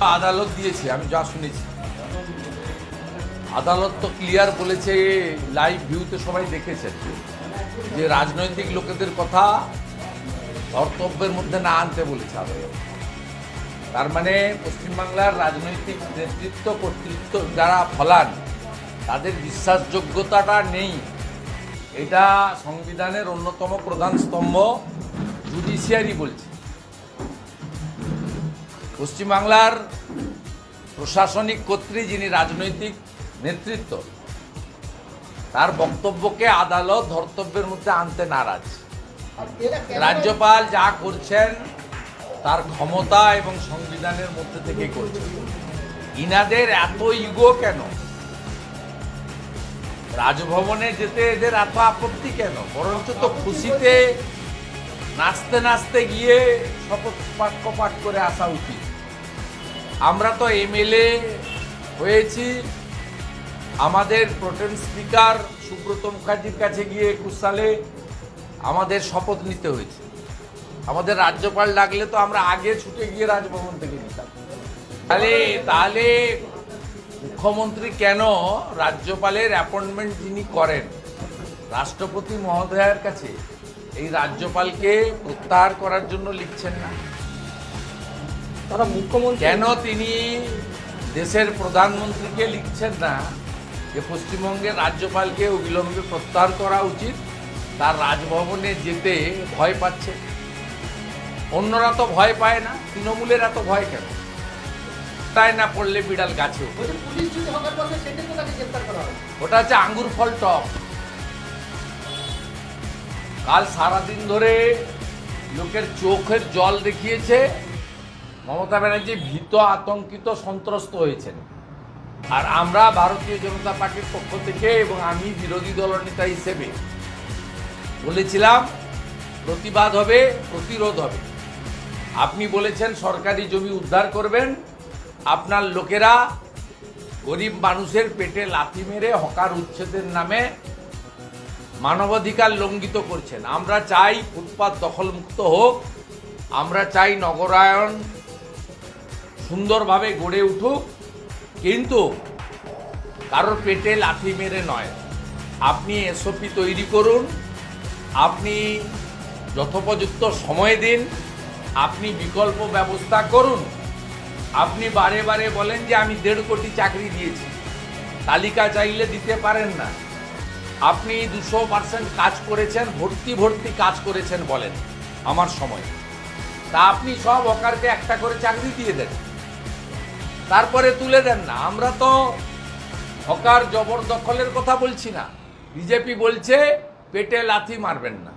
আদালত দিয়েছে, আমি যা শুনেছি। আদালত তো ক্লিয়ার বলেছে, লাইভ ভিউতে সবাই দেখেছেন, যে রাজনৈতিক লোকেদের কথা কর্তব্যের মধ্যে না আনতে বলেছে আদালত। তার মানে পশ্চিমবাংলার রাজনৈতিক নেতৃত্ব কর্তৃত্ব যারা ফলান তাদের বিশ্বাসযোগ্যতাটা নেই। এটা সংবিধানের অন্যতম প্রধান স্তম্ভ জুডিশিয়ারি বলছে। পশ্চিমবাংলার প্রশাসনিক কর্তৃ যিনি রাজনৈতিক নেতৃত্ব, তার বক্তব্যকে আদালত ধর্তব্যের মধ্যে আনতে নারাজ। রাজ্যপাল যা করছেন তার ক্ষমতা এবং সংবিধানের মধ্যে থেকে করছেন। ইনাদের এত ইগো কেন? রাজভবনে যেতে এদের এত আপত্তি কেন? বরঞ্চ তো খুশিতে নাচতে নাচতে গিয়ে শপথ বাক্য পাঠ করে আসা উচিত। আমরা তো এমএলএ হয়েছি, আমাদের প্রোটেম স্পিকার সুব্রত মুখার্জির কাছে গিয়ে 21 সালে আমাদের শপথ নিতে হয়েছে। আমাদের রাজ্যপাল ডাকলে তো আমরা আগে ছুটে গিয়ে রাজভবন থেকে নিতাম। তাহলে মুখ্যমন্ত্রী কেন রাজ্যপালের অ্যাপয়েন্টমেন্ট যিনি করেন রাষ্ট্রপতি মহোদয়ের কাছে এই রাজ্যপালকে প্রত্যাহার করার জন্য লিখছেন না? তারা মুখ্যমন্ত্রী কেন তিনি দেশের প্রধানমন্ত্রীকে লিখছেন না যে পশ্চিমবঙ্গের রাজ্যপালকে অবিলম্বে প্রত্যাহার করা উচিত? তার রাজভবনে যেতে ভয় পাচ্ছে। অন্যরা তো ভয় পায় না, তৃণমূলের এত ভয় কেন? তাই না পড়লে বিড়াল গাছে। ওটা হচ্ছে আঙ্গুর ফল টক। কাল সারাদিন ধরে লোকের চোখের জল দেখিয়েছে। মমতা ব্যানার্জি ভীত, আতঙ্কিত, সন্ত্রস্ত হয়েছেন। আর আমরা ভারতীয় জনতা পার্টির পক্ষ থেকে এবং আমি বিরোধী দলনেতা হিসেবে বলেছিলাম প্রতিবাদ হবে, প্রতিরোধ হবে। আপনি বলেছেন সরকারি জমি উদ্ধার করবেন, আপনার লোকেরা গরিব মানুষের পেটে লাথি মেরে হকার উচ্ছেদের নামে মানবাধিকার লঙ্ঘিত করছেন। আমরা চাই ফুটপাত দখলমুক্ত হোক, আমরা চাই নগরায়ন সুন্দরভাবে গড়ে উঠুক, কিন্তু কারোর পেটে লাথি মেরে নয়। আপনি এসওপি তৈরি করুন, আপনি যথোপযুক্ত সময় দিন, আপনি বিকল্প ব্যবস্থা করুন। আপনি বারে বারে বলেন যে আমি 1.5 কোটি চাকরি দিয়েছি, তালিকা চাইলে দিতে পারেন না। আপনি 200% কাজ করেছেন, ভর্তি কাজ করেছেন বলেন আমার সময়। তা আপনি সব হকারকে একটা করে চাকরি দিয়ে দেন, তারপরে তুলে দেন না। আমরা তো হকার জবরদখলের কথা বলছি না। বিজেপি বলছে পেটে লাথি মারবেন না।